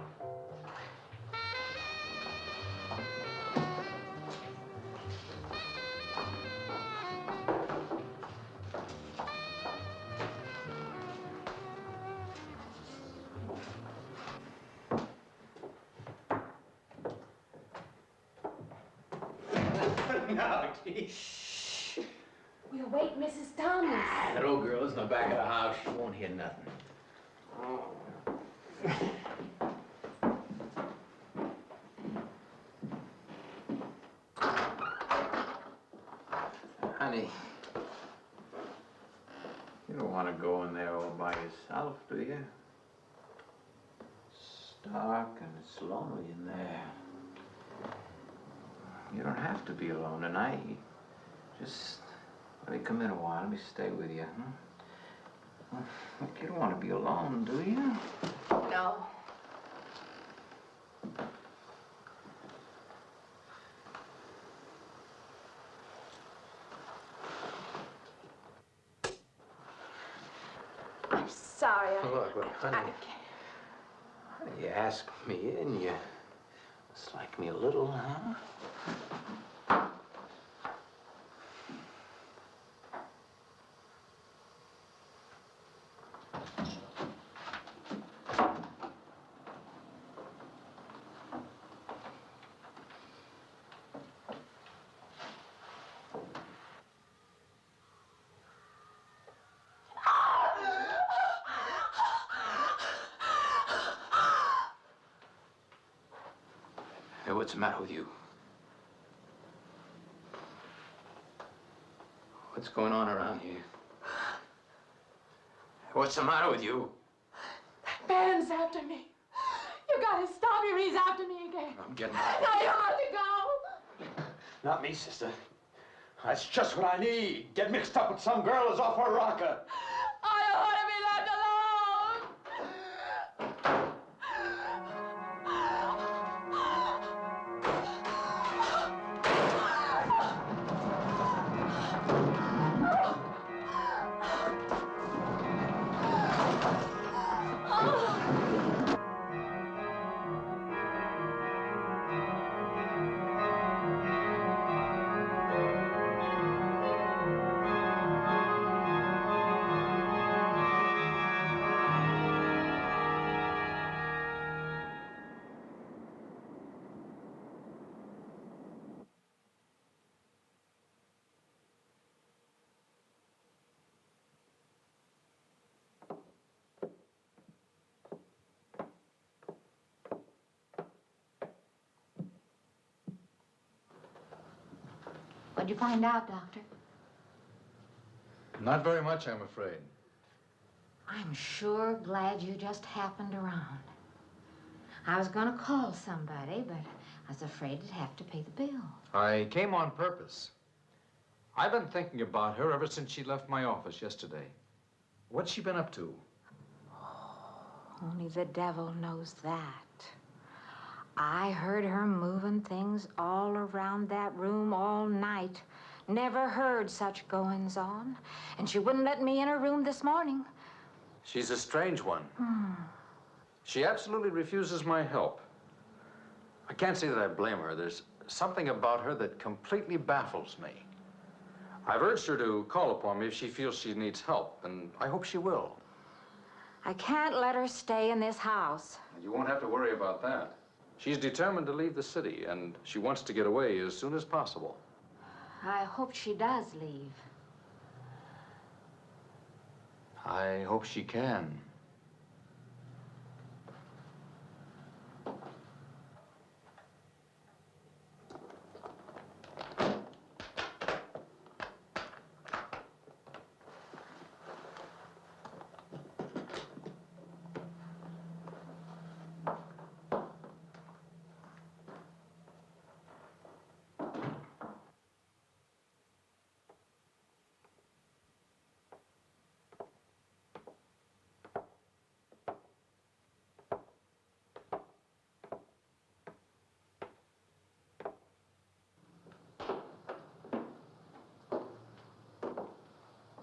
No, shh. We'll wake Mrs. Thomas. That old girl is in the back of the house. She won't hear nothing. Honey, you don't want to go in there all by yourself, do you? It's dark and it's lonely in there. You don't have to be alone tonight. Just let me come in a while. Let me stay with you, huh? Look, you don't want to be alone, do you? No. I'm sorry. Look, honey. You asked me in, you dislike me a little, huh? Hey, what's the matter with you? What's going on around here? What's the matter with you? That man's after me. You gotta stop him. He's after me again. I'm getting out. Now you have to go. Not me, sister. That's just what I need. Get mixed up with some girl who's off her rocker. I don't want to be left alone. What'd you find out, Doctor? Not very much, I'm afraid. I'm sure glad you just happened around. I was gonna call somebody, but I was afraid I'd have to pay the bill. I came on purpose. I've been thinking about her ever since she left my office yesterday. What's she been up to? Only the devil knows that. I heard her moving things all around that room all night. Never heard such goings on. And she wouldn't let me in her room this morning. She's a strange one. She absolutely refuses my help. I can't say that I blame her. There's something about her that completely baffles me. I've urged her to call upon me if she feels she needs help, and I hope she will. I can't let her stay in this house. You won't have to worry about that. She's determined to leave the city, and she wants to get away as soon as possible. I hope she does leave. I hope she can.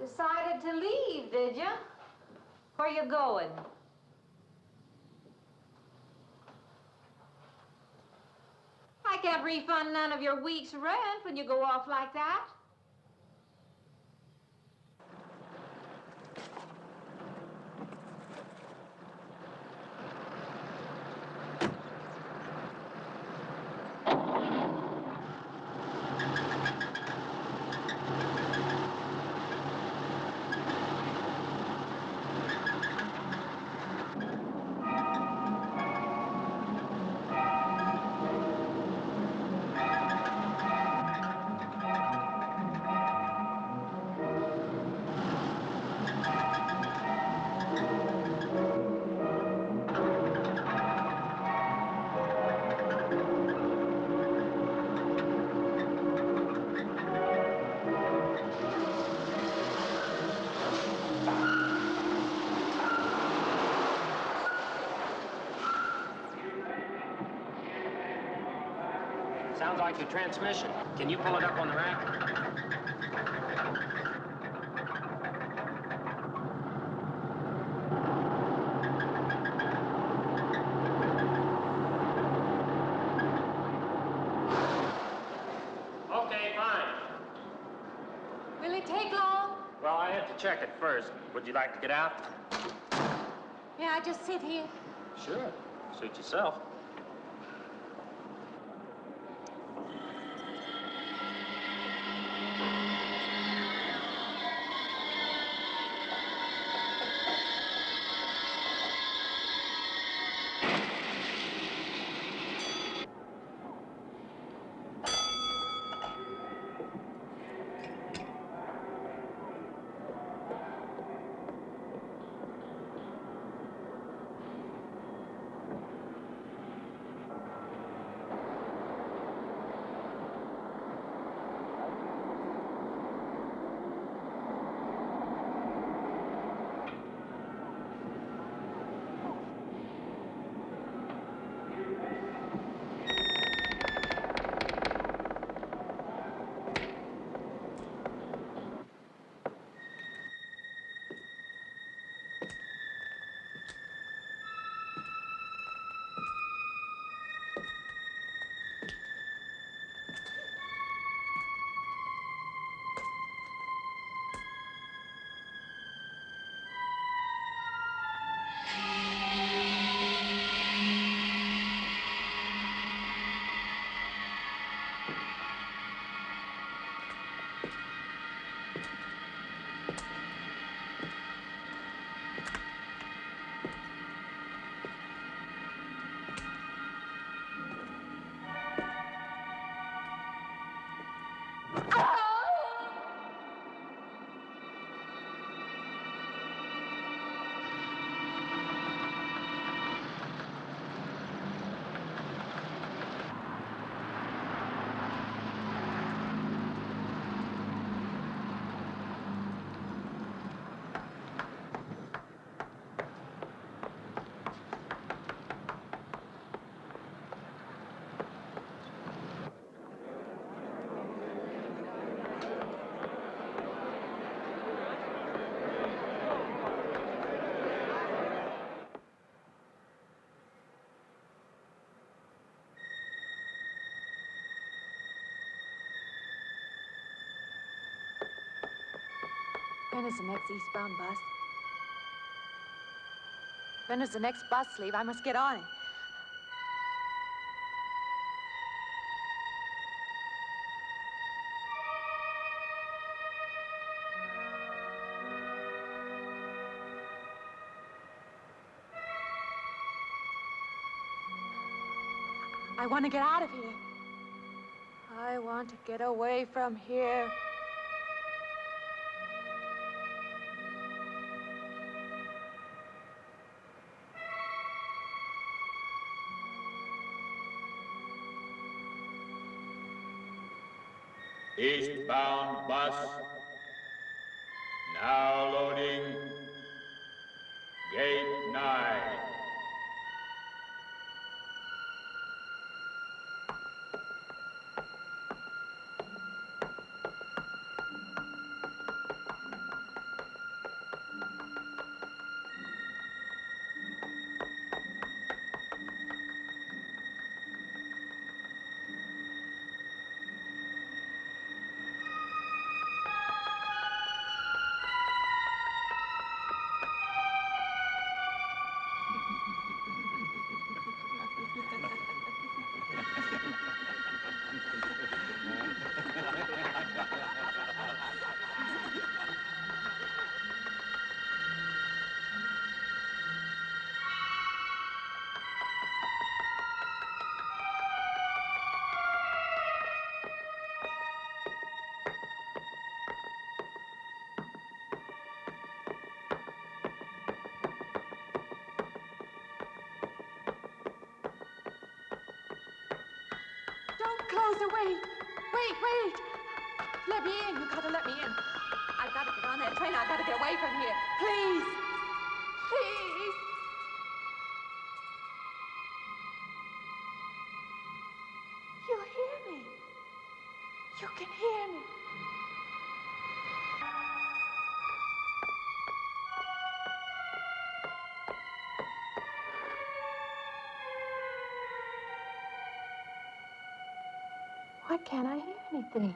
Decided to leave, did you? Where you going? I can't refund none of your week's rent when you go off like that. Sounds like your transmission. Can you pull it up on the rack? Okay, fine. Will it take long? Well, I have to check it first. Would you like to get out? May I just sit here? Sure. Suit yourself. When is the next eastbound bus? When does the next bus leave? I must get on it. I want to get out of here. I want to get away from here. Eastbound bus, now loading, gate 9. closer, wait. Wait. Let me in. You gotta let me in. I've got to get on that train. I've got to get away from here. Please. Please. You hear me. You can hear me. Why can't I hear anything?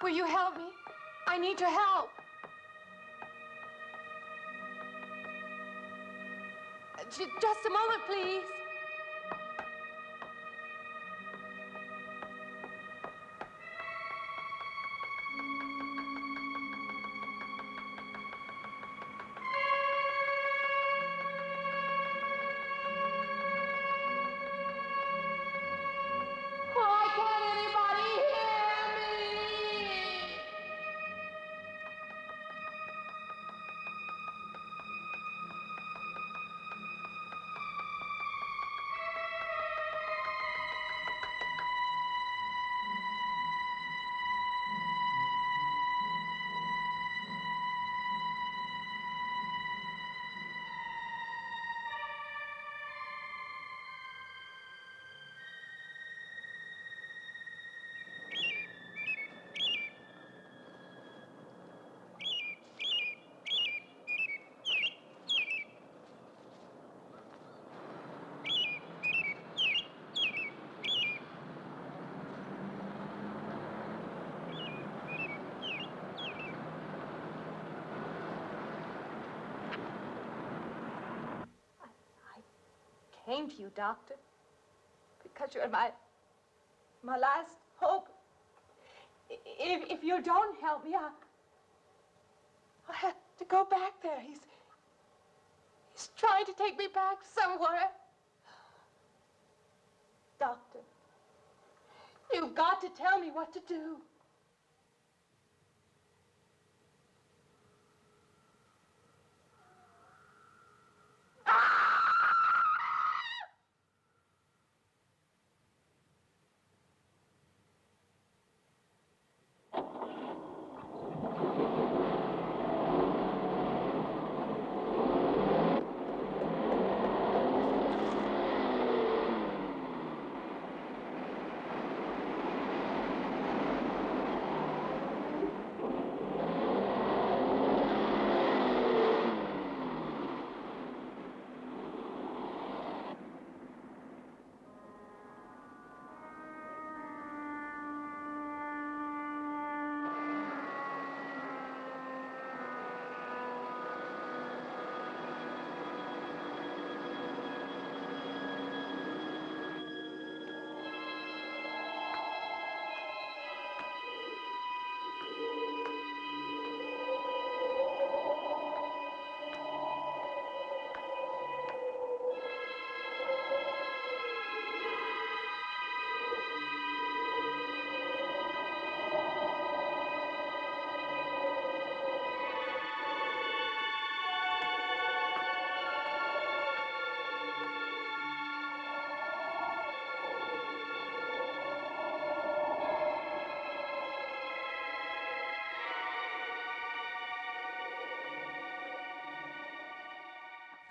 Will you help me? I need your help. Just a moment, please. Why can't anybody hear me? Came to you, Doctor, because you're my last hope. If you don't help me, I'll have to go back there. He's trying to take me back somewhere. Doctor, you've got to tell me what to do.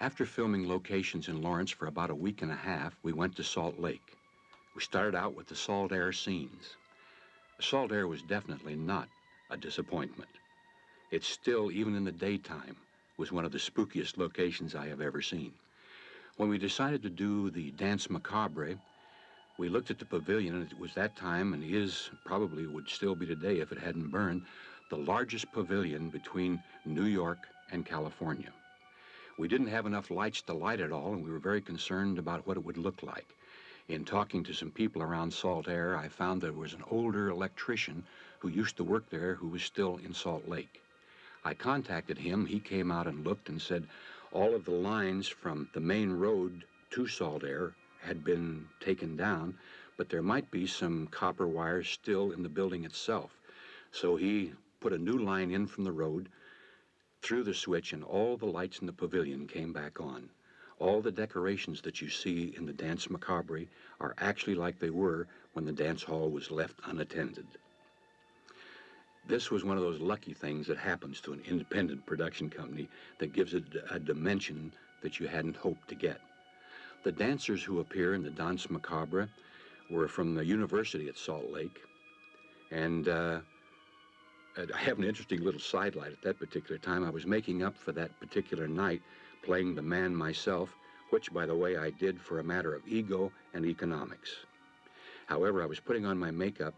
After filming locations in Lawrence for about a week and a half, we went to Salt Lake. We started out with the salt air scenes. Salt air was definitely not a disappointment. It still, even in the daytime, was one of the spookiest locations I have ever seen. When we decided to do the Dance Macabre, we looked at the pavilion, and it was that time, and is, probably would still be today if it hadn't burned, the largest pavilion between New York and California. We didn't have enough lights to light it all, and we were very concerned about what it would look like. In talking to some people around Salt Air, I found there was an older electrician who used to work there who was still in Salt Lake. I contacted him. He came out and looked and said all of the lines from the main road to Salt Air had been taken down, but there might be some copper wires still in the building itself. So he put a new line in from the road, threw the switch, and all the lights in the pavilion came back on. All the decorations that you see in the Danse Macabre are actually like they were when the dance hall was left unattended. This was one of those lucky things that happens to an independent production company that gives it a dimension that you hadn't hoped to get. The dancers who appear in the Danse Macabre were from the university at Salt Lake, and I have an interesting little sidelight. At that particular time, I was making up for that particular night playing the man myself, which, by the way, I did for a matter of ego and economics. However, I was putting on my makeup,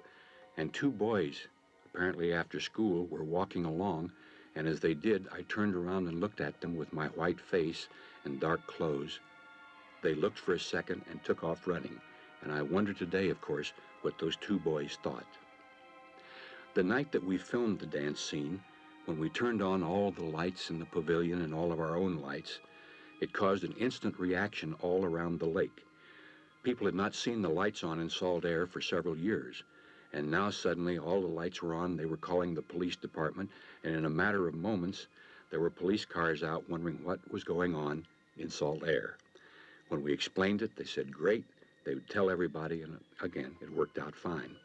and two boys, apparently after school, were walking along, and as they did, I turned around and looked at them with my white face and dark clothes. They looked for a second and took off running, and I wonder today, of course, what those two boys thought. The night that we filmed the dance scene, when we turned on all the lights in the pavilion and all of our own lights, it caused an instant reaction all around the lake. People had not seen the lights on in Salt Air for several years, and now suddenly all the lights were on. They were calling the police department, and in a matter of moments, there were police cars out wondering what was going on in Salt Air. When we explained it, they said, great. They would tell everybody, and again, it worked out fine.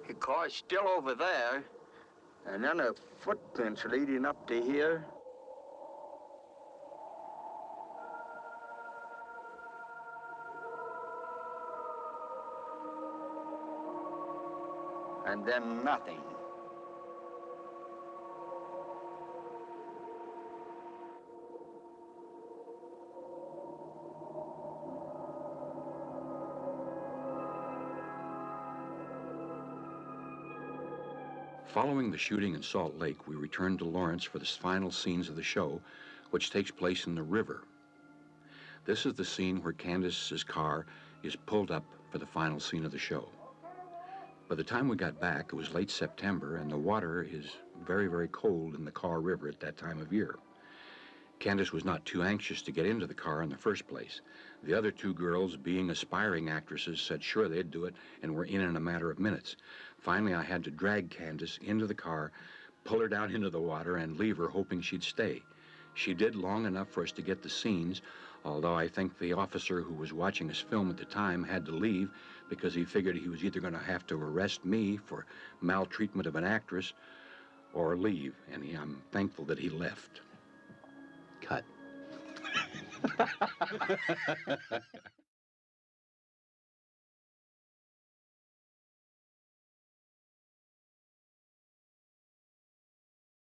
The car's still over there, and then the footprints leading up to here. And then nothing. Following the shooting in Salt Lake, we returned to Lawrence for the final scenes of the show, which takes place in the river. This is the scene where Candace's car is pulled up for the final scene of the show. By the time we got back, it was late September, and the water is very, very cold in the Car River at that time of year. Candace was not too anxious to get into the car in the first place. The other two girls, being aspiring actresses, said sure they'd do it, and were in a matter of minutes. Finally, I had to drag Candace into the car, pull her down into the water, and leave her, hoping she'd stay. She did long enough for us to get the scenes, although I think the officer who was watching us film at the time had to leave because he figured he was either going to have to arrest me for maltreatment of an actress or leave, and I'm thankful that he left. Cut.